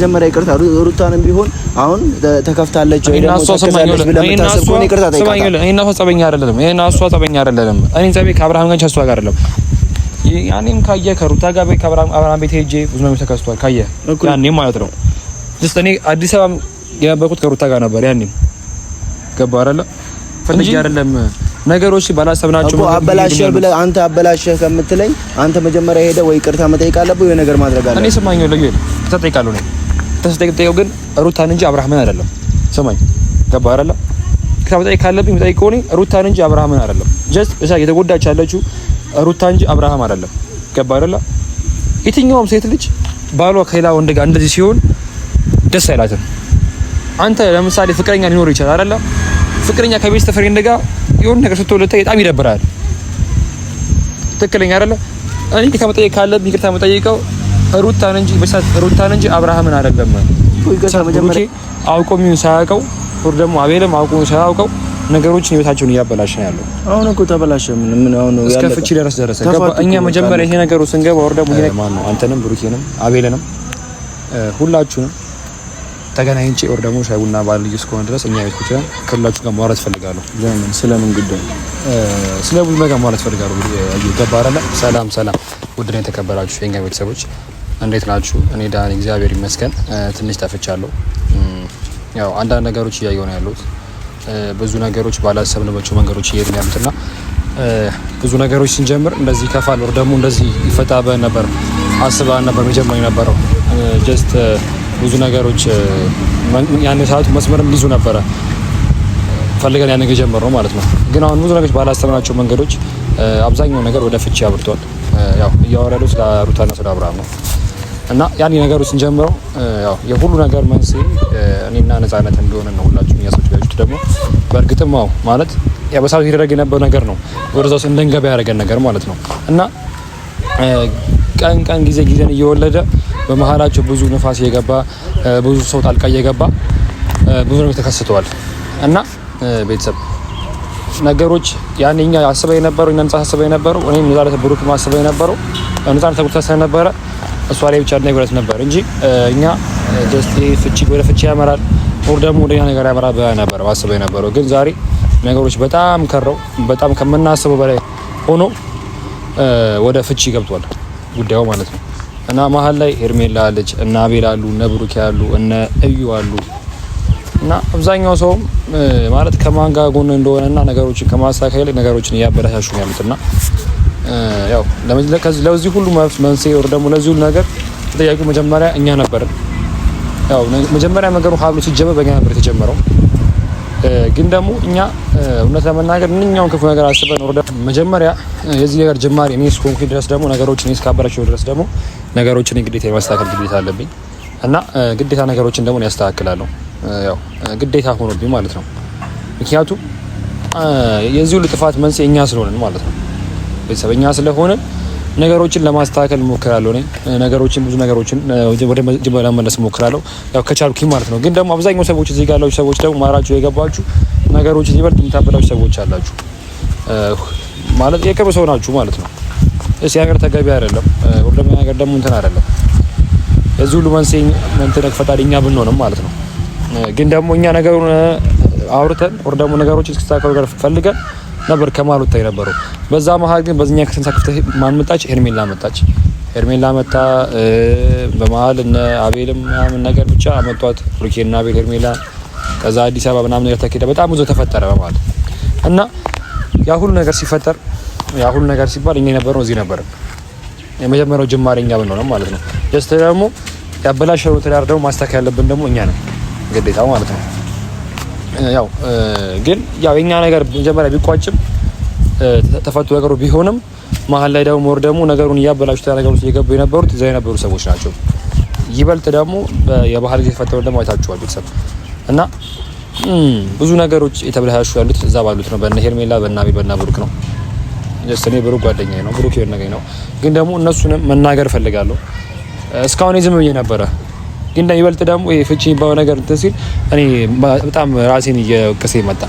መጀመሪያ ይቅርታ ሩታንም ቢሆን አሁን ተከፍታለች ወይ ደግሞ ተከፍታለች ብለህ የምታስብ ከሆነ ይቅርታ ጠይቃታ። እኔና እሷ ጸበኛ አይደለም። እኔና እሷ ጸበኛ አይደለም። እኔ ጸቤ ከአብርሃም ጋር እሷ ጋር አይደለም። ያኔም ካየ ከሩታ ጋር ከአብርሃም ቤት ሄጄ ብዙ ነገር ተከስቷል። ካየ ያኔም ማለት ነው ጀስት እኔ አዲስ አበባ የነበርኩት ከሩታ ጋር ነበር። ያኔም ገባ አይደለ ፈልጌ አይደለም ነገሮች ባላሰብናቸው እኮ አበላሸህ ብለህ አንተ አበላሸህ ከምትለኝ አንተ መጀመሪያ ሄደህ ወይ ይቅርታ መጠየቅ አለብህ ወይ ነገር ማድረግ አለብህ። እኔ ስማኝ ለዩ ተጠይቃለሁ ነው ተጠይቀው ግን ሩታን እንጂ አብርሃምን አይደለም። ስማኝ ገባ አይደለ ከመጠየቅ ካለብኝ መጠየቅ ሆነ ሩታን እንጂ አብርሃምን አይደለም። ጀስት እዛ የተጎዳች ያለችው ሩታ እንጂ አብርሃም አይደለም። ገባ አይደለ የትኛውም ሴት ልጅ ባሏ ከሌላ ወንድ ጋር እንደዚህ ሲሆን ደስ አይላትም። አንተ ለምሳሌ ፍቅረኛ ሊኖር ይችላል አይደለ ፍቅረኛ ከቤስት ፍሬንድ ጋር የሆነ ነገር ስትወለተ በጣም ይደብራል። ትክክለኛ አይደለ እኔ ከመጠየቅ ካለብኝ ይቅርታ መጠየቀው ሩታን እንጂ አብርሃምን አይደለም። መጀመሪያ አውቆ ምን ሳያውቀው ወር ደግሞ አቤልም አውቆ ሳያውቀው ነገሮችን ህይወታቸውን እያበላሽ ነው ያለው። አሁን እኮ ተበላሸ። ምን አሁን ነው ያለው? እስከ ፍቺ ደረሰ። እኛ መጀመሪያ ይሄ ነገሩ ስንገባ ወር ደግሞ ይሄ ማን ነው አንተንም ብሩኬንም አቤልንም ሁላችሁንም ተገናኝቼ ወር ደግሞ ሻይ ቡና ባልልጅ እስከሆነ ድረስ እኛ ቤት ቁጭ ከሁላችሁ ጋር ማውራት ፈልጋለሁ። ስለምን ጉዳይ? ስለ ብዙ ነገር ማውራት ፈልጋለሁ። ገባ አይደለ? ሰላም ውድና የተከበራችሁ የኛ ቤተሰቦች እንዴት ናችሁ? እኔ ዳን እግዚአብሔር ይመስገን ትንሽ ጠፍቻለሁ። ያው አንዳንድ ነገሮች እያየሁ ነው ያሉት ብዙ ነገሮች ባላሰብንባቸው መንገዶች እየሄድን ያሉትና ብዙ ነገሮች ስንጀምር እንደዚህ ከፋል ወር ደግሞ እንደዚህ ይፈታበ ነበር አስባን ነበር መጀመሪያ ነበረው ጀስት ብዙ ነገሮች ያን ሰዓቱ መስመርም ሊይዙ ነበረ ፈልገን ያን ነገር ጀመረው ማለት ነው። ግን አሁን ብዙ ነገሮች ባላሰብናቸው መንገዶች አብዛኛው ነገር ወደ ፍቺ ያብርቷል። ያው እያወራሉ ስለ ሩታና ስለ አብርሃም ነው እና ያን ነገሮች ስንጀምረው ያው የሁሉ ነገር መንስኤ እኔና ነፃነት እንደሆነ ነው ሁላችሁም ያሰብኩት። ደግሞ በእርግጥም ማለት ያው በሳውት ይደረግ የነበረው ነገር ነው ወደዛው እንደንገባ ያደረገን ነገር ማለት ነው እና ቀን ጊዜን እየወለደ በመሃላቸው ብዙ ንፋስ እየገባ ብዙ ሰው ጣልቃ እየገባ ብዙ ነገር ተከስተዋል እና ቤተሰብ ነገሮች ያኔኛ አስበው የነበረው እና ነፃ አስበው የነበረው እኔም ነፃነት ብሩክ ማስበው የነበረው ነፃነት ተቆጣጣ ነበረ እሷ ላይ ብቻ ነገር ነበር እንጂ እኛ ጀስት ፍቺ ወደ ፍቺ ያመራል ወር ደግሞ ወደ ነገር ያመራል ነበር ማስበው የነበረው። ግን ዛሬ ነገሮች በጣም ከረው በጣም ከመናስበው በላይ ሆኖ ወደ ፍቺ ገብቷል ጉዳዩ ማለት ነው እና መሀል ላይ ሄርሜላ አለች እና አቤል አሉ እነ ብሩክ ያሉ እነ እዩ አሉ እና አብዛኛው ሰው ማለት ከማን ጋር ጎን እንደሆነና ነገሮችን ከማስተካከል ነገሮችን እያበላሻሹ ነው ያሉትና ያው ለዚህ ሁሉ መንስኤ ወር ደግሞ ለዚህ ሁሉ ነገር ተጠያቂው መጀመሪያ እኛ ነበርን። ያው መጀመሪያ ነገሩ ሀብሉ ሲጀመር በእኛ ነበር የተጀመረው። ግን ደግሞ እኛ እውነት ለመናገር ምንኛውን ክፉ ነገር አስበን ወርደ መጀመሪያ የዚህ ነገር ጅማሬ እኔ እስኮንኩ ድረስ ደግሞ ነገሮችን እስካበላቸው ድረስ ደግሞ ነገሮችን ግዴታ የማስተካከል ግዴታ አለብኝ እና ግዴታ ነገሮችን ደግሞ ያስተካክላለሁ። ያው ግዴታ ሆኖብኝ ማለት ነው። ምክንያቱም የዚህ ሁሉ ጥፋት መንስኤ እኛ ስለሆነን ማለት ነው። ቤተሰበኛ ስለሆነ ነገሮችን ለማስተካከል ሞክራለሁ። እኔ ነገሮችን ብዙ ነገሮችን ወደ መጀመሪያ ለመመለስ ሞክራለሁ ያው ከቻልኩኝ ማለት ነው። ግን ደግሞ አብዛኛው ሰዎች እዚህ ጋር ያላችሁ ሰዎች ደግሞ ማራችሁ የገባችሁ ነገሮችን ይበልጥ የምታበላችሁ ሰዎች አላችሁ ማለት የቅርብ ሰው ናችሁ ማለት ነው። እዚህ ሀገር ተገቢ አይደለም ወደ ነገር ደግሞ እንትን አይደለም የዚህ ሁሉ መንስኤ እንትን ፈጣሪኛ ብንሆንም ማለት ነው። ግን ደግሞ እኛ ነገሩን አውርተን ወር ደግሞ ነገሮችን እስኪስተካከሉ ጋር ፈልገን ነበር ከማሉት የነበረው። በዛ መሀል ግን በዚህኛ ከተንሳ ክፍተት ማን መጣች? ሄርሜላ መጣች። ሄርሜላ መጣ በመሀል እነ አቤልም ምናምን ነገር ብቻ አመጧት ብሩኬና አቤል ሄርሜላ ከዛ አዲስ አበባ ምናምን ነገር ተከደ በጣም ብዙ ተፈጠረ በመሀል እና ያ ሁሉ ነገር ሲፈጠር ያ ሁሉ ነገር ሲባል እኛ የነበረው እዚህ ነበር የመጀመሪያው ጅማሬኛ ብንሆንም ማለት ነው። ጀስት ደግሞ ያበላሸው ትዳር ደግሞ ማስተካከል ያለብን ደግሞ እኛ ነን ግዴታው ማለት ነው። ያው ግን ያው የኛ ነገር መጀመሪያ ቢቋጭም ተፈቱ ነገሩ ቢሆንም መሀል ላይ ደግሞ ወር ደግሞ ነገሩን እያበላሹት ነገሮች እየገቡ የነበሩት እዛ የነበሩ ሰዎች ናቸው። ይበልጥ ደግሞ የባህል ጊዜ ተፈጠሩ ደግሞ አይታችኋል ቤተሰብ እና ብዙ ነገሮች የተበላሹ ያሉት እዛ ባሉት ነው በእነ ሄርሜላ በእነ አቤል በእነ ብሩክ ነው። ጀስት እኔ ብሩክ ጓደኛዬ ነው ብሩክ የነገኝ ነው። ግን ደግሞ እነሱንም መናገር እፈልጋለሁ። እስካሁን ዝም ብዬ ነበረ ግን ደግሞ ይበልጥ ደግሞ ፍቺ የሚባለው ነገር እንትን ሲል እኔ በጣም ራሴን እየወቀሰ መጣ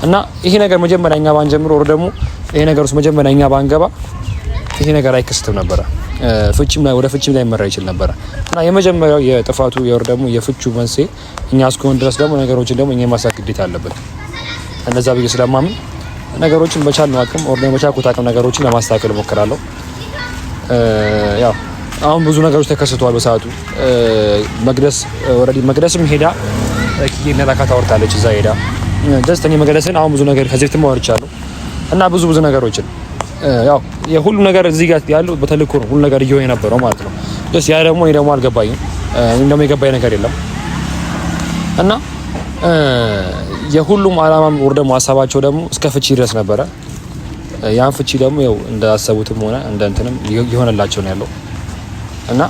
እና ይሄ ነገር መጀመሪያ እኛ ባንጀምር ወር ደግሞ ይሄ ነገር ውስጥ መጀመሪያ እኛ ባንገባ ይሄ ነገር አይከስተም ነበር። ፍቺም ላይ ወደ ፍቺም ላይ መራ ይችላል ነበር እና የመጀመሪያው የጥፋቱ የወር ደግሞ የፍቹ መንስኤ እኛ እስከሆን ድረስ ደግሞ ነገሮችን ደግሞ እኛ ማሳክ ግዴታ አለበት። እንደዛ ብዬ ስለማምን ነገሮችን በቻልነው አቅም ወር ደግሞ በቻልኩት አቅም ነገሮችን ለማስተካከል እሞክራለሁ። ያው አሁን ብዙ ነገሮች ተከስተዋል በሰዓቱ መቅደስም ሄዳ ኪዬና ላካ ታወርታለች እዛ ሄዳ ጀስት እኔ መቅደስን አሁን ብዙ ነገር ከዚህ በፊት ማወርቻለሁ እና ብዙ ነገሮችን ያው የሁሉ ነገር እዚህ ጋር ያለው በተልእኮ ነው ሁሉ ነገር እየሆነ የነበረው ማለት ነው። ደስ ያ ደግሞ እኔ ደግሞ አልገባኝም። እኔ ደግሞ የገባኝ ነገር የለም እና የሁሉም አላማም ወር ደግሞ ሀሳባቸው ደግሞ እስከ ፍቺ ድረስ ነበረ። ያን ፍቺ ደግሞ ያው እንዳሰቡትም ሆነ እንደ እንትንም ይሆነላቸው ነው ያለው እና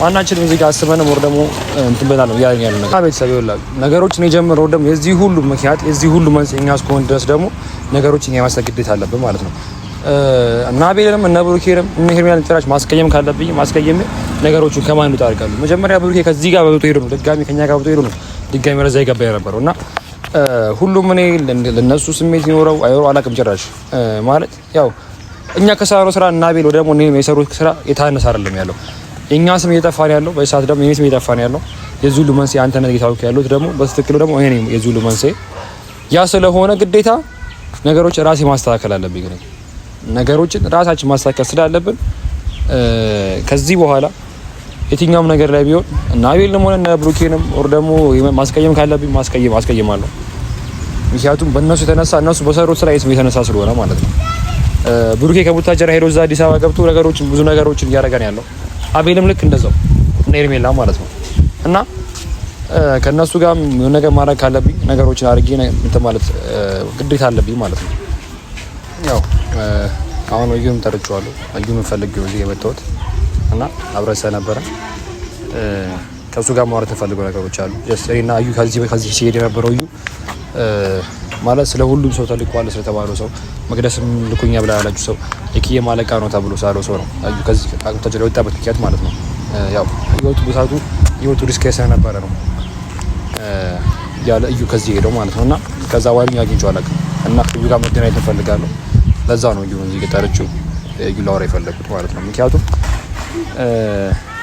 ዋናችን እዚህ ጋር አስበንም ወር ደግሞ እንትን በላለም ያኛል ነገር ቤተሰብ ይወላል ነገሮችን የጀመረው ደግሞ የዚህ ሁሉ ምክንያት የዚህ ሁሉ መንስኤ እኛ እስከሆን ድረስ ደግሞ ነገሮችን የማስተካከል ግዴታ አለብን ማለት ነው። እና አቤልንም እና ብሩኬንም እና ሄርሜላን ጭራሽ ማስቀየም ካለብኝ ማስቀየም ነገሮችን ከማን ይጣርቃሉ። መጀመሪያ ብሩኬ ከዚህ ጋር በብቶ ሄዶ ነው ድጋሚ ከኛ ጋር በብቶ ሄዶ ነው ድጋሚ ረዛ ይገባ የነበረው እና ሁሉም እኔ ለነሱ ስሜት ይኖረው አይኖረው አላውቅም ጭራሽ ማለት ያው እኛ ከሰራነው ስራ እና አቤል ወደ ደግሞ እኔ የሰሩት ስራ የታነሰ አይደለም ያለው የኛ ስም እየጠፋ ነው ያለው በሰዓት ደግሞ የኔ ስም እየጠፋ ነው ያለው የዚህ ሁሉ መንስኤ አንተ ነህ እየታወቀ ያሉት ደግሞ በትክክሉ ደግሞ እኔ ነኝ የዚህ ሁሉ መንስኤ ያ ስለሆነ ግዴታ ነገሮች ራሴ ማስተካከል አለብኝ። ግን ነገሮችን ራሳችን ማስተካከል ስላለብን ከዚህ በኋላ የትኛውም ነገር ላይ ቢሆን እና አቤልንም ሆነ እና ብሩኬንም ወር ደግሞ ማስቀየም ካለብኝ ማስቀየማለሁ። ምክንያቱም በእነሱ የተነሳ እነሱ በሰሩት ስራ የተነሳ ስለሆነ ማለት ነው። ብሩኬ ከቡታጀራ ሄዶ እዛ አዲስ አበባ ገብቶ ነገሮችን ብዙ ነገሮችን እያደረገ ነው ያለው። አቤልም ልክ እንደዛው እና ሄርሜላ ማለት ነው እና ከነሱ ጋር የሆነ ነገር ማድረግ ካለብኝ ነገሮችን አድርጌ እንትን ማለት ግዴታ አለብኝ ማለት ነው። ያው አሁን እዩም ጠርቼዋለሁ እዩም ፈልጌው እዚህ የመጣሁት እና አብረን ነበረ ከሱ ጋር ማውራት ተፈልገው ነገሮች አሉ። ጀስት እኔና እዩ ከዚህ ሲሄድ የነበረው እዩ ማለት ስለ ሁሉም ሰው ተልኳል ስለተባለው ሰው መቅደስም ልኩኛ ብላ ያላችሁ ሰው የኪዬ ማለቃ ነው ተብሎ ሳለው ሰው ነው እዩ ከዚህ አቅጣጫ ወጣበት ምክንያት ማለት ነው። ያው ህይወቱ በሳቱ ህይወቱ ሪስክ ስለነበረ ነው ያለ እዩ ከዚህ ሄደው ማለት ነውና ከዛ ዋልኝ አግኝቼው አላውቅም እና እዩ ጋር መገናኘት እፈልጋለሁ። ለዛ ነው እዩ እዚህ ገጠረችው እዩ ላወራ የፈለኩት ማለት ነው። ምክንያቱም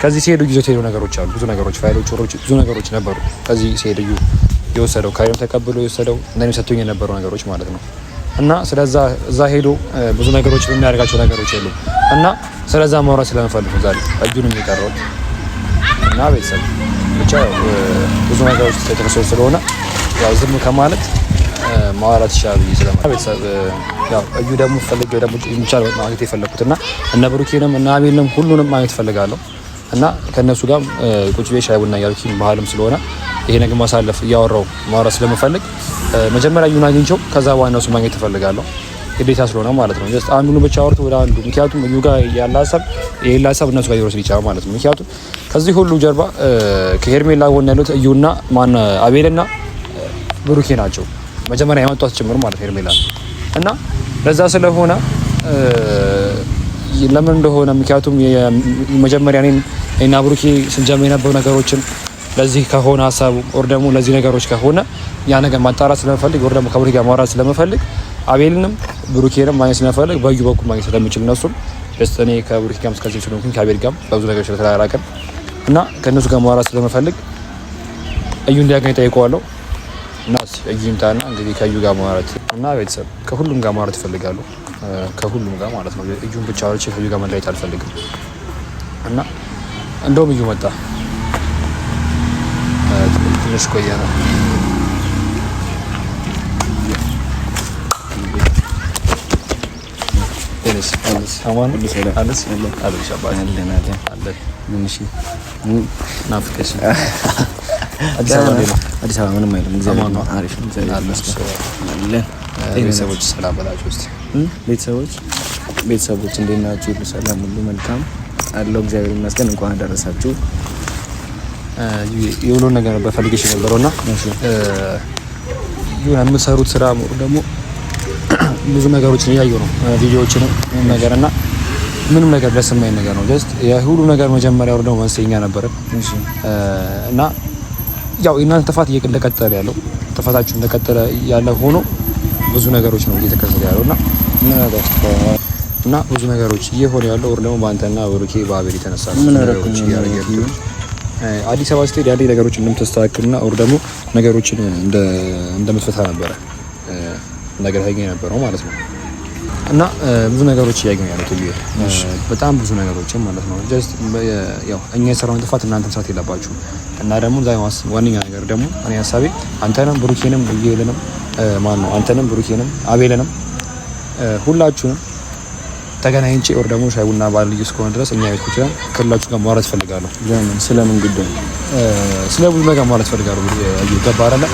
ከዚህ ሲሄዱ ይዞት ሄዱ ነገሮች አሉ ብዙ ነገሮች ፋይሎች ብዙ ነገሮች ነበሩ ከዚህ ሲሄዱ እዩ የወሰደው ካይም ተቀብሎ የወሰደው እንደኔ ሰጥቶኝ የነበሩ ነገሮች ማለት ነው እና ስለዛ እዛ ሄዶ ብዙ ነገሮች የሚያደርጋቸው ነገሮች የሉም እና ስለዛ ማውራት ስለምፈልግ ዛሬ እጁንም የቀረው እና ቤተሰብ ብቻ ብዙ ነገሮች ተከሰው ስለሆነ ያው ዝም ከማለት ማውራት ይሻላል ስለማለት ቤተሰብ ያው እዩ ደግሞ ፈልገው ደግሞ ይቻል ማለት የፈለኩትና እና ብሩኬንም እና አቤልንም ሁሉንም ማለት ፈልጋለሁ እና ከነሱ ጋር ቁጭ ቤት ሻይ ቡና ያልኩኝ ባህልም ስለሆነ ይሄ ነገር ማሳለፍ እያወራው ማውራት ስለምፈልግ መጀመሪያ እዩን አግኝቼው ከዛ በኋላ እነሱ ማግኘት እፈልጋለሁ ግዴታ ስለሆነ ማለት ነው። ጀስት አንዱን ብቻ አውርቶ ወደ አንዱ ምክንያቱም እዩ ጋር ያለ ሀሳብ የሌላ ሀሳብ እነሱ ጋር ይወስድ ይቻላል ማለት ነው። ምክንያቱም ከዚህ ሁሉ ጀርባ ከሄርሜላ ጎን ያሉት እዩና ማን አቤልና ብሩኬ ናቸው መጀመሪያ ያመጣት ጭምር ማለት ሄርሜላ እና ለዛ ስለሆነ ለምን እንደሆነ ምክንያቱም መጀመሪያ እኔና ብሩኬ ስንጀምር የነበሩ ነገሮችን ለዚህ ከሆነ ሀሳቡ ወር ደግሞ ለዚህ ነገሮች ከሆነ ያ ነገር ማጣራት ስለምፈልግ ወር ደግሞ ከብሩኬ ጋር ማውራት ስለምፈልግ አቤልንም ብሩኬንም ማግኘት ስለምፈልግ በዩ በኩል ማግኘት ስለምችል እነሱም እኔ ከብሩኬ ጋር እስከዚህ ስለሆንኩኝ ከአቤል ጋር በብዙ ነገሮች ስለተራራቅን እና ከእነሱ ጋር ማውራት ስለምፈልግ እዩ እንዲያገኝ ጠይቀዋለሁ እና እዩ ይምጣና እንግዲህ ከዩ ጋር ማውራት እና ቤተሰብ ከሁሉም ጋር ማውራት እፈልጋለሁ ከሁሉም ጋር ማለት ነው። እዩን ብቻ አውርቼ ከዩ ጋር መለያየት አልፈልግም እና እንደውም እዩ መጣ ትንሽ ቆየ ነው ቴኒስ አማን አለስ አለሽ አባይ አለ ምንሽ ናፍቀሽ አዲስ አበባ ምንም አይልም እግዚአብሔር ነው አሪፍ ነው እግዚአብሔር ይመስገን። ቤተሰቦች ሰላም በላችሁ እስቲ ቤተሰቦች እንዴት ናችሁ? ሁሉ ሰላም ሁሉ መልካም አለው እግዚአብሔር ይመስገን። እንኳን አደረሳችሁ። የሁሉን ነገር በፈልግሽ ነበርና ይሁን የምትሰሩት ስራ ደግሞ ብዙ ነገሮችን እያየሁ ነው ቪዲዮዎችን ነገርና ምንም ነገር ደስ የማይል ነገር ነው። ጀስት የሁሉ ነገር መጀመሪያው ደግሞ መንስኤኛ ነበር እና ያው እናንተ ጥፋት እየቀጠለ ያለው ጥፋታችሁ እንደቀጠለ ያለ ሆኖ ብዙ ነገሮች ነው እየተከሰተ ያለውና እና ብዙ ነገሮች እየሆነ ያለው ወር ደግሞ በአንተና ወሩኬ በአቤል የተነሳ ነገሮች እያደረገ አዲስ አበባ ስትሄድ ያለ ነገሮችን እንደምትስተካከልና ወር ደግሞ ነገሮችን እንደምትፈታ ነበረ ነገር ታገኝ ነበረው ማለት ነው። እና ብዙ ነገሮች እያገኘ ያለው ትዬ በጣም ብዙ ነገሮችን ማለት ነው። ጀስት ያው እኛ የሰራውን ጥፋት እናንተም ሰራት የለባችሁ እና ደግሞ ዛይዋስ ዋንኛ ነገር ደግሞ እኔ ሐሳቤ አንተንም ብሩኬንም ይሄለንም ማን ነው አንተንም ብሩኬንም አቤልንም ሁላችሁንም ተገናኝቼ ወር ደግሞ ሻይ ቡና ባልዩ እስከሆነ ድረስ እኛ ቤት ኩቻን ከሁላችሁ ጋር ማውራት ፈልጋለሁ። ስለምን ጉዳይ ስለ ብዙ ነገር ማውራት ፈልጋለሁ። ይገባ አይደለ?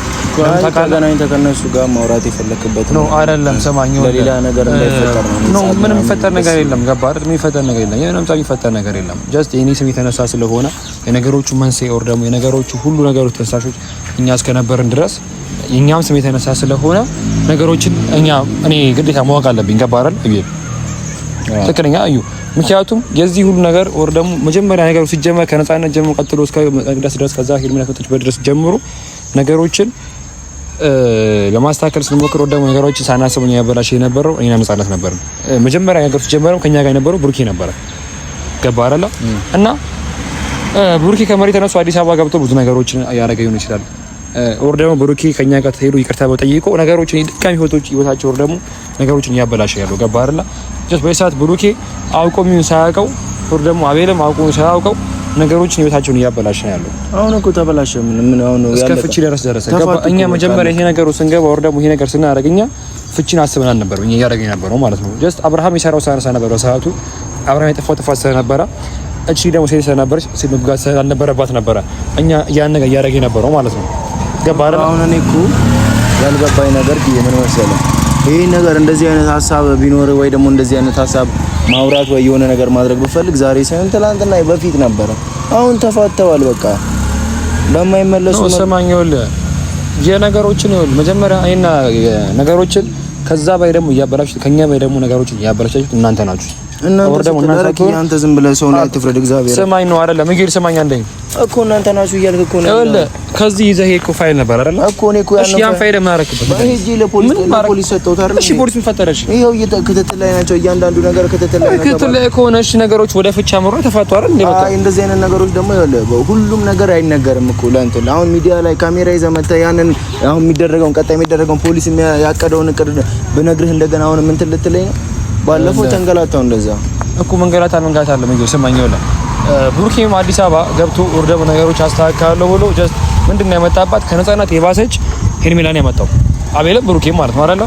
ተገናኝተህ ከነሱ ጋር ማውራት የፈለክበት ነው አይደለም? ሰማኝ ለሌላ ነገር እንዳይፈጠር ነው። ምንም የሚፈጠር ነገር የለም። ገባ አይደል? የሚፈጠር ነገር የለም። የምንም የሚፈጠር ነገር የለም። ጀስት የኔ ስም የተነሳ ስለሆነ የነገሮቹ መንስኤ ወር ደግሞ የነገሮቹ ሁሉ ነገሮች ተነሳሾች እኛ እስከነበርን ድረስ የኛም ስም የተነሳ ስለሆነ ነገሮችን እኔ ግዴታ ማወቅ አለብኝ። ገባ አይደል? ትክክለኛ እዩ። ምክንያቱም የዚህ ሁሉ ነገር ወር ደግሞ መጀመሪያ ነገሩ ሲጀመር ከነፃነት ጀምሮ ቀጥሎ እስከ መቅደስ ድረስ ከዛ ሄርሜላ ከተች በድረስ ጀምሮ ነገሮችን ለማስተካከል ስንሞክር ወር ደግሞ ነገሮችን ሳናስበው ያበላሽ የነበረው እኔና ነፃነት ነበር። መጀመሪያ ነገር ሲጀመረው ከኛ ጋር የነበረው ብሩኬ ነበረ። ገባ አይደል? እና ብሩኬ ከመሬት ተነስቶ አዲስ አበባ ገብቶ ብዙ ነገሮችን ያደረገ ይሆን ይችላል። ወር ደግሞ ብሩኬ ከኛ ጋር ተሄዶ ይቅርታ በጠይቆ ነገሮችን ድጋሚ ህይወታቸው ወር ደግሞ ነገሮችን ያበላሽ ያለው። ገባ አይደል? ጀስት በሰዓት ብሩኬ አውቆ ምን ሳያውቀው ወር ደግሞ አቤልም አውቆ ሳያውቀው ነገሮችን ህይወታቸውን እያበላሽ ነው ያለው። አሁን እኮ ተበላሸ። ምን አሁን ነው እስከ ፍቺ ደረሰ። ገባ? እኛ መጀመሪያ ይሄ ነገር ስንገባ ወር ደግሞ ይሄ ነገር ስናደርግኛ ፍቺን አስበን አልነበረም። እኛ ያደረገኝ ነበረው ማለት ነው። ጀስት አብርሃም የሰራው ሳነሳ ነበር በሰዓቱ አብርሃም የጠፋው ጥፋት ስለነበረ እቺ ደግሞ ሴት ስለነበረች ሴት መብጋት ስላልነበረባት ነበረ እኛ ያን ነገር ያደረገኝ ነበረው ማለት ነው። ገባ አይደል? አሁን እኔ እኮ ያልገባኝ ነገር ምን መሰለህ፣ ይሄ ነገር እንደዚህ አይነት ሀሳብ ቢኖር ወይ ደግሞ እንደዚህ አይነት ሀሳብ ማውራት ወይ የሆነ ነገር ማድረግ ብፈልግ ዛሬ ሳይሆን ትላንትና በፊት ነበረ። አሁን ተፋተዋል። በቃ ለማይመለሱ ነው። ሰማኛውል የነገሮችን መጀመሪያ አይና ነገሮችን ከዛ ባይ ደግሞ እያበላሽት ከኛ ባይ ደግሞ ነገሮችን እያበላሽት እናንተ ናችሁ። እናንተ ዝም ብለህ ሰው ላይ አትፍረድ። እግዚአብሔር ሰማኝ ነው አይደለም? እንግዲህ ሰማኝ አንደኝ እኮ እናንተ ናችሁ እያልክ እኮ ነው አይደል? ከዚህ ይዘህ እኮ ፋይል ነበር አይደል? እኮ እኔ እኮ ያን ፋይል ምን አደረክበት? እሺ ለፖሊስ ሰጠሁት አይደል? እሺ ፖሊስ ምን ፈጠረሽ? ይሄው ክትትል ላይ ናቸው። እያንዳንዱ ነገር ክትትል ላይ ናቸው። ክትትል ላይ ከሆነ እሺ ነገሮች ወደ ፍቻ አምሮ ተፋቱ አይደል? እንዴ በቃ እንደዚህ አይነት ነገሮች ደግሞ ሁሉም ነገር አይነገርም እኮ ለእንትን አሁን ሚዲያ ላይ ካሜራ ይዘህ መተህ ያንን አሁን የሚደረገውን ቀጣይ የሚደረገውን ፖሊስ ያቀደውን እቅድ ብነግርህ እንደገና አሁን ምን ትልትለኝ ነው? ባለፈው ተንገላታው እንደዛ እኮ መንገላታ አለ መንገር ሰማኝ ይወላ ብሩኬም አዲስ አበባ ገብቶ ወር ደግሞ ነገሮች አስተካክላለሁ ብሎ ጀስት ምንድነው ያመጣባት ከነፃነት የባሰች ሄርሜላን ያመጣው አቤልም ብሩኬም ማለት ነው አይደል?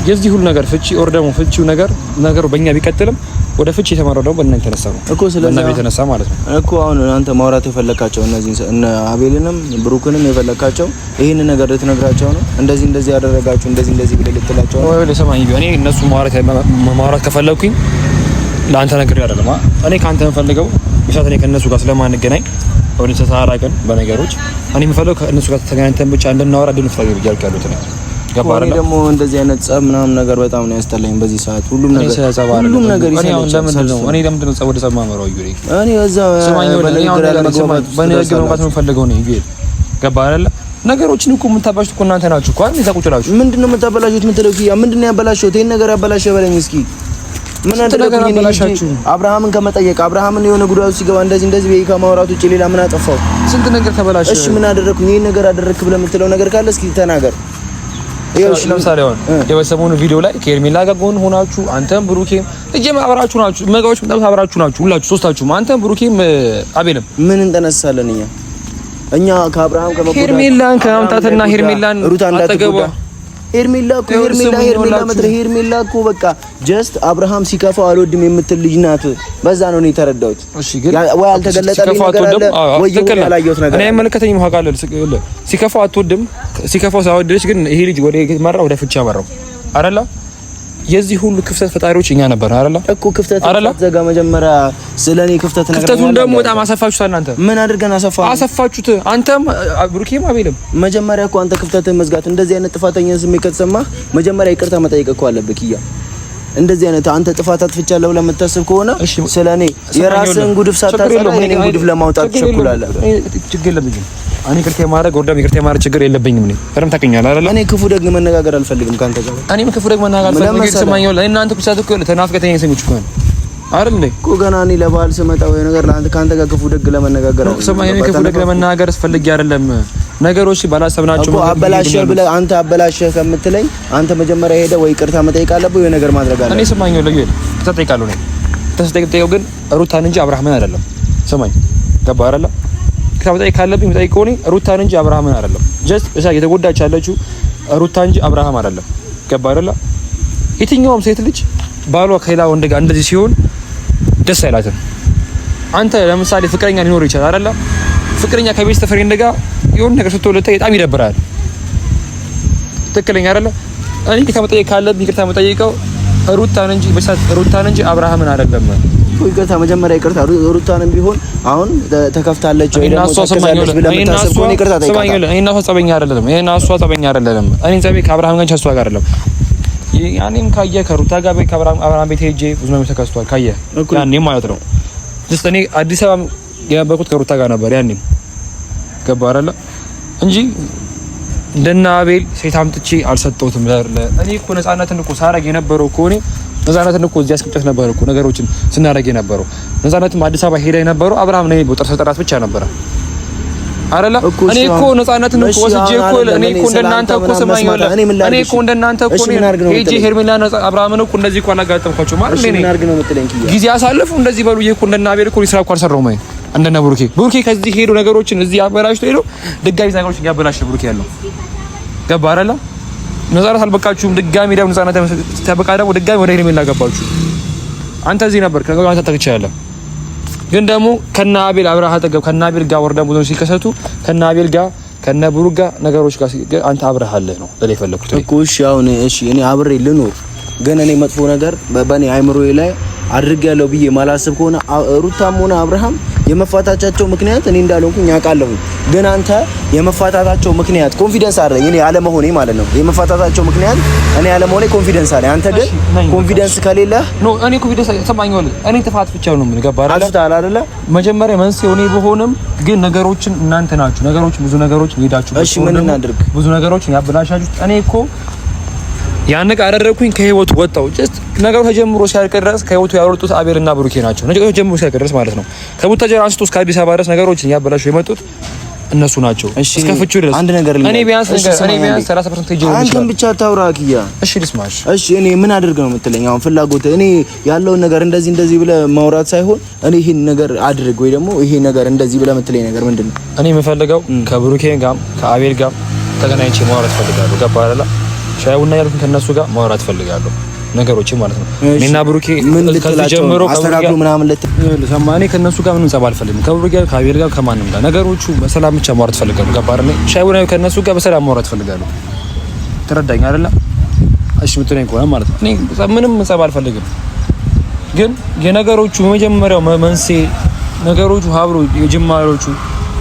የዚህ ሁሉ ነገር ፍቺ ወር ደግሞ ፍቺው ነገሩ በእኛ ቢቀጥልም ወደ ፍቺ የተመረው ደግሞ በእናንተ ተነሳ ነው እኮ ስለዚህ የተነሳ ማለት ነው እኮ አሁን አንተ ማውራት የፈለካቸው እነዚህ እነ አቤልንም ብሩክንም የፈለካቸው ይሄን ነገር ልትነግራቸው ነው። እንደዚህ ያደረጋችሁ እንደዚህ ብለህ ልትላቸው ነው ወይ? ለሰማኝ ቢሆን እኔ እነሱ ማውራት ከፈለኩኝ ለአንተ ነገር አይደለም። እኔ ካንተ የምፈልገው ምሳሌ እኔ ከነሱ ጋር ስለማንገናኝ ወደ ተሳራቀን በነገሮች እኔ የምፈልገው ከነሱ ጋር ተገናኝተን ብቻ እንድናወራ ድል ፍላጎት ይያልኩ ያሉት ነው። ገባህ? እኔ ደግሞ እንደዚህ አይነት ጸብ ምናምን ነገር በጣም ነው ያስጠላኝ በዚህ ሰዓት። ሁሉም ነገር ይሰለቻል። ለምንድን ነው ጸብ ወደ ጸብ ማመራው? ይዩሪ እኔ እዛ በነገር መግባት ነው ፈልገው ነው ይዩሪ። ገባህ አይደል? ነገሮችን እኮ የምታባሹት እኮ እናንተ ናችሁ እኮ አይደል? እዛ ቁጭ ብላችሁ ምንድነው የምታበላሹት? የምትለው ምንድነው ያበላሽው? ይሄን ነገር ያበላሽው በለኝ እስኪ። ምን አደረጋችሁ? አብርሃምን ከመጠየቅ አብርሃምን የሆነ ጉዳዩ ሲገባ እንደዚህ በይካ ማውራት ውጪ ሌላ ምን አጠፋው? ስንት ነገር ተበላሽ። እሺ ምን አደረኩኝ? ይሄን ነገር አደረክ ብለህ የምትለው ነገር ካለ እስኪ ተናገር። ይኸውልሽ ለምሳሌ አሁን የበሰሙን ቪዲዮ ላይ ከሄርሜላ ጋር ጎን ሆናችሁ አንተም ብሩኬም አብራችሁ ናችሁ። መጋዎች በጣም አብራችሁ ናችሁ ሁላችሁ ሶስታችሁም፣ አንተም ብሩኬም አቤልም ምን እንተነሳለን እኛ ከአብርሃም ከመቆጣት ሄርሜላን ከማምጣትና ሄርሜላን ሩታ እንዳትጎዳ ሄርሜላ እኮ በቃ ጀስት አብርሃም ሲከፋው አልወድም የምትል ልጅ ናት። በዛ ነው እኔ ተረዳሁት። እሺ ግን ወይ አልተገለጠልኝ ነገር አለ ወይ ያላየሁት ነገር እኔ መልከተኝ ማውቃለሁ። ሲከፋው አትወድም፣ ሲከፋው ሳይወድልሽ ግን ይሄ ልጅ ወደ ፍቻ መራው አይደለ? የዚህ ሁሉ ክፍተት ፈጣሪዎች እኛ ነበር አይደለ? እኮ ክፍተት ዘጋ መጀመሪያ ስለኔ ክፍተት ነገር ክፍተቱን ደግሞ በጣም አሰፋችሁት። እናንተ ምን አድርገን አሰፋችሁት? አንተም ብሩኬም አቤልም መጀመሪያ እኮ አንተ ክፍተትን መዝጋት እንደዚህ አይነት ጥፋተኛ ስሜት ከተሰማህ መጀመሪያ ይቅርታ መጠየቅ እኮ አለብህ። እንደዚህ አይነት አንተ ጥፋት አጥፍቻለሁ ብለህ የምታስብ ከሆነ ስለኔ የራስህን ጉድፍ ሳታጸዳ እኔን ጉድፍ ለማውጣት ትቸኩላለህ። ችግር የለብኝም እኔ ይቅርታ ማድረግ ወርዳም ይቅርታ ማድረግ ችግር የለብኝም። እኔ ፈረም ታውቀኛለህ አይደል? እኔ ክፉ ደግ መነጋገር አልፈልግም ካንተ ጋር። እኔም ክፉ ደግ መነጋገር አልፈልግም። ሰማኛው ላይ እናንተ ኩሳት እኮ ተናፍቀተኝ ሰሚች እኮ አይደል እንዴ? እኮ ገና እኔ ለባል ስመጣ ወይ ነገር ለአንተ ካንተ ጋር ክፉ ደግ ለመነጋገር ነው። ሰማኛው ክፉ ደግ ለመነጋገር ፈልጌ አይደለም። ነገሮች ባላሰብናቸው እኮ አበላሸህ ብለህ አንተ አበላሸህ ከምትለኝ አንተ መጀመሪያ ሄደህ ወይ ይቅርታ መጠየቅ አለብህ ወይ ነገር ማድረግ አለብህ። እኔ ሰማኛው ላይ ተጠይቃለሁ ነኝ ተጠይቀው ግን ሩታን እንጂ አብርሃምን አይደለም። ሰማኝ ገባ አይደል? ከመጠየቅ ካለብኝ መጠየቅ ሆነ ሩታን እንጂ አብርሃምን አይደለም። ጀስት እዛ የተጎዳች ያለችው ሩታ እንጂ አብርሃም አይደለም። ገባ አይደል? የትኛውም ሴት ልጅ ባሏ ከሌላ ወንድ ጋር እንደዚህ ሲሆን ደስ አይላትም። አንተ ለምሳሌ ፍቅረኛ ሊኖር ይችላል አይደል? ፍቅረኛ ከቤስት ፍሬንድ ጋር የሆነ ነገር ስትወለተ በጣም ይደብራል። ትክክለኛ አይደል? እኔ ከመጠየቅ ካለብኝ ይቅርታ መጠየቀው ሩታን እንጂ አብርሃምን አይደለም። ይቅርታ መጀመሪያ ይቅርታ ሩታንም ቢሆን አሁን ተከፍታለች ወይ ደግሞ ተከፍታለች ብለህ የምታስብ ከሆነ ይቅርታ ጠይቃለህ። እኔና እሷ ጸበኛ አይደለም። እኔ ጸቤ ከአብርሃም ጋር እሷ ጋር አይደለም። ያኔም ካየህ ከሩታ ጋር ከአብርሃም ቤት ሄጄ ብዙ ነገር ተከስቷል። ካየህ ያኔም ማለት ነው ጀስት እኔ አዲስ አበባ የነበርኩት ከሩታ ጋር ነበር። ያኔም ገባህ አይደል እንጂ እንደና አቤል ሴት አምጥቼ አልሰጠሁትም። እኔ እኮ ነፃነትን እኮ ሳረግ የነበረው እኮ እኔ ነፃነትን እኮ እዚህ አስቀምጨት ነበር እኮ ነገሮችን ስናረግ የነበረው ነፃነትም አዲስ አበባ ሄዳ የነበረው አብርሃም ነው ቦጠር ሰጠራት ብቻ ነበር አይደል? እኔ እኮ ነፃነትን እኮ ወስጄ እኮ እኔ እኮ እንደናንተ እኮ ሰማኝ ወላ እኔ እኮ እንደናንተ እኮ ሄጄ ሄርሜላ አብርሃምን እኮ እንደዚህ እኮ አላጋጠምኳቸው ማለት ነው። ጊዜ አሳልፉ እንደዚህ በሉ እኮ እንደና አቤል እኮ ስራ እኮ አልሰራሁም። እንደነ ብሩኬ ከዚህ ሄዶ ነገሮችን እዚህ አበላሽቶ ሄዶ ድጋሚ ነገሮችን ያበላሽ ብሩኬ ያለው ገባ አይደል? ነፃነት አልበቃችሁም። ድጋሚ ደግሞ ነፃነት ተበቃ ደግሞ ድጋሚ ወደ ሄርሜላ ገባችሁ። አንተ እዚህ ነበር ከነገሩ አንተ ተከቻለህ። ግን ደግሞ ከና አቤል አብረህ አጠገብ ከና አቤል ጋር ወርዳ ብዙ ሲከሰቱ ከና አቤል ጋር ከነ ብሩክ ጋር ነገሮች ጋር አንተ አብረህ አለ ነው ለሌ ፈለኩት እኮ። እሺ አሁን እሺ እኔ አብሬ ልኖር ግን እኔ መጥፎ ነገር በኔ አይምሮዬ ላይ አድርጌያለሁ ብዬ ማላስብ ከሆነ ሩታም ሆነ አብርሃም የመፋታታቸው ምክንያት እኔ እንዳልሆንኩኝ አውቃለሁ። ግን አንተ የመፋታታቸው ምክንያት ኮንፊደንስ አለኝ እኔ አለመሆኔ ማለት ነው። የመፋታታቸው ምክንያት እኔ አለመሆኔ ኮንፊደንስ አለኝ። አንተ ግን ኮንፊደንስ ከሌለ ኖ እኔ ኮንፊደንስ ተሰማኛል። እኔ ጥፋት ብቻ ነው ምን ገባ አይደለ? መጀመሪያ መንስኤው እኔ በሆነም ግን ነገሮችን እናንተ ናችሁ። ብዙ ነገሮች ሄዳችሁ እሺ ምን እናድርግ? ብዙ ነገሮችን ያበላሻችሁት። እኔ እኮ ያን ነገር አደረኩኝ ከህይወቱ ወጣው። ጀስት ነገሩ ተጀምሮ ሲያልቅ ድረስ ከህይወቱ ያወጡት አቤልና ብሩኬ ናቸው። ነገሩ ተጀምሮ ሲያልቅ ድረስ ማለት ነው። ከቡታጀራ አንስቶ እስከ አዲስ አበባ ድረስ ነገሮችን ያበላሹ የመጡት እነሱ ናቸው። እስከ ፍቹ ድረስ አንድ ነገር እኔ ቢያንስ 30% ተጀምሮ አንተም ብቻ ታውራ ኪያ። እሺ ልስማሽ። እሺ እኔ ምን አድርግ ነው የምትለኝ? አሁን ፍላጎት እኔ ያለውን ነገር እንደዚህ ብለህ ማውራት ሳይሆን እኔ ይሄን ነገር አድርግ ወይ ደግሞ ይሄ ነገር እንደዚህ ብለህ የምትለኝ ነገር ምንድነው? እኔ የምፈልገው ከብሩኬ ጋር ከአቤል ጋር ተገናኝቼ ማውራት ፈልጋለሁ። ገባ አይደል? ሻይ ቡና ያልኩኝ ከነሱ ጋር ማውራት ፈልጋለሁ ነገሮች ማለት ነው። እኔና ብሩኬ ከዚህ ጀምሮ አስተካክሉ ምናምን ለሰማኔ ከነሱ ጋር ምንም ጸብ አልፈልግም። ከብሩኬ ጋር ከአቤል ጋር ከማንም ጋር ነገሮቹ በሰላም ብቻ ማውራት ፈልጋለሁ። ገባ አይደል? ሻይ ቡና ከነሱ ጋር በሰላም ማውራት ፈልጋለሁ። ተረዳኝ አይደል? እሺ ምትለኝ ከሆነ ማለት ነው። እኔ ምንም ጸብ አልፈልግም። ግን የነገሮቹ የመጀመሪያው መንስኤ ነገሮቹ ሀብሮ የጅማሮቹ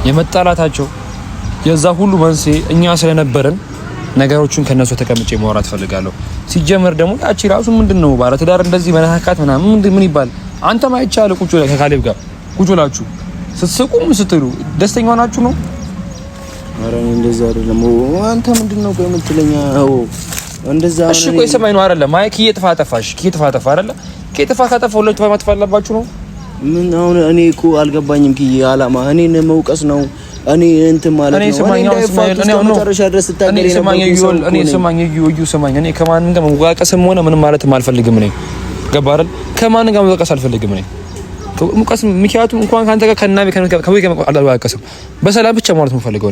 የመጣላታቸው የዛ ሁሉ መንስኤ እኛ ስለነበረን ነገሮችን ከነሱ ተቀምጬ ማውራት ፈልጋለሁ። ሲጀመር ደግሞ ያቺ ራሱ ምንድነው ባለ ትዳር እንደዚህ መነካካት ምናምን ምን ይባል? አንተ ማይቻል ቁጭ ብለህ ከካሌብ ጋር ቁጭ ብላችሁ ስትስቁም ስትሉ ደስተኛ ናችሁ ነው? ኧረ እንደዛ አይደለም። አንተ ምንድነው ቆይ የምትለኛ? እንደዛ እሺ ቆይ ሰማይ ነው አይደለም? ማይክ እየተፋጠፋሽ አይደለ? ከጥፋ ሁለቱ ማጥፋላባችሁ ነው? ምን አሁን እኔ እኮ አልገባኝም። ኪዬ አላማ እኔን መውቀስ ነው እኔ እንትን ማለት ነው። እኔ መጨረሻ ድረስ ተታገለ እኔ ከማንም ጋር መዋቀስም ሆነ ምንም ማለትም አልፈልግም። እኔ ገባ አይደል? ከማንም ጋር መዋቀስ አልፈልግም። እኔ ሙቀስ ምክንያቱም እንኳን ካንተ ጋር ከወይ ጋር አልዋቀስም። በሰላም ብቻ ማለት ነው ፈልገው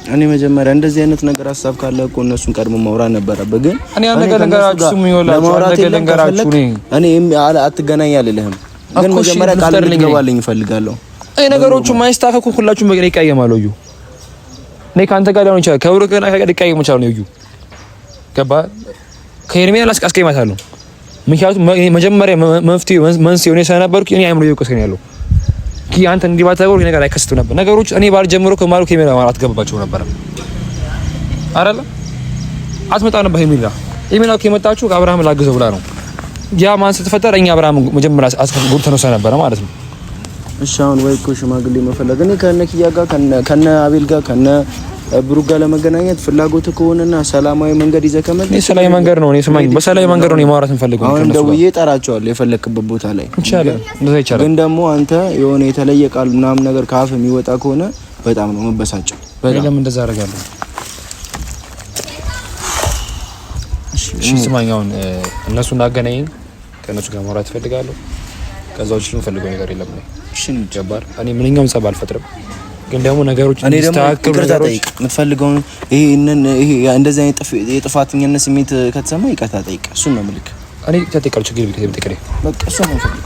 እኔ መጀመሪያ እንደዚህ አይነት ነገር ሐሳብ ካለ እኮ እነሱን ቀድሞ ማውራት ነበረበት። ግን እኔ ነገር ነገራችሁ ስሙ ይወላችሁ ነገራችሁ እኔ አትገናኝ አልልህም። ግን መጀመሪያ ቃል ልትገባልኝ እፈልጋለሁ። አይ ነገሮቹ ማይስተካከሉ ሁላችሁም በቀን ይቀየማሉ። እዩ እኔ ካንተ ጋር ሊሆን ይችላል ከብሩክ ጋር ይቀየሙ ይችላል። እዩ ገባ ከሄርሜላ አስቀይማታለሁ። ምክንያቱም መጀመሪያ መፍትሄው መንስኤው እኔ ስለነበርኩ እኔ አይምሮ ይወቀሰኝ ያለው ኪ አንተ እንዲህ ባታገሩ ነገር አይከሰቱ ነበር። ነገሮች እኔ ባል ጀምሮ ከማሩ ከሄርሜላ ማለት ገባባቸው ነበር አይደል? አትመጣ ነበር ሄርሜላ ከመጣችሁ ከአብርሃም ላግዘው ብላ ነው ያ ማን ስትፈጠር እኛ አብርሃም መጀመሪያ አስከጉር ተነሳ ነበር ማለት ነው። እሺ አሁን ወይ እኮ ሽማግሌ መፈለግ እኔ ከነ ኪያ ጋር ከነ አቤል ጋር ከነ ብሩክ ጋር ለመገናኘት ፍላጎት ከሆነና ሰላማዊ መንገድ ይዘህ ከመጣ ሰላማዊ መንገድ ነው። እኔ ስማኝ፣ በሰላማዊ መንገድ ነው ማውራት እንፈልገው። አሁን ደውዬ እጠራቸዋለሁ የፈለክበት ቦታ ላይ ይቻላል፣ እንደዛ ይቻላል። ግን ደግሞ አንተ የሆነ የተለየ ቃል ምናምን ነገር ካፍ የሚወጣ ከሆነ በጣም ነው መበሳጨው። ለምን እንደዛ አደርጋለሁ? እሺ ስማኝ፣ አሁን እነሱን አገናኘኝ፣ ከእነሱ ጋር ማውራት እፈልጋለሁ። ከዛ ውጭ የምፈልገው ነገር የለም ነው። እሺ ጀባር፣ እኔ ምንኛውም ጸብ አልፈጥርም፣ ግን ደግሞ ነገሮች እንዲስተካከሉ ነገሮች የምትፈልገው ይሄ እንደዚህ አይነት የጥፋተኝነት ስሜት ከተሰማ ይቅርታ ጠይቅ። እሱን ነው ምልክ። እኔ ተጠይቃለሁ፣ ችግር የለም። በቃ እሱን ነው የምፈልገው።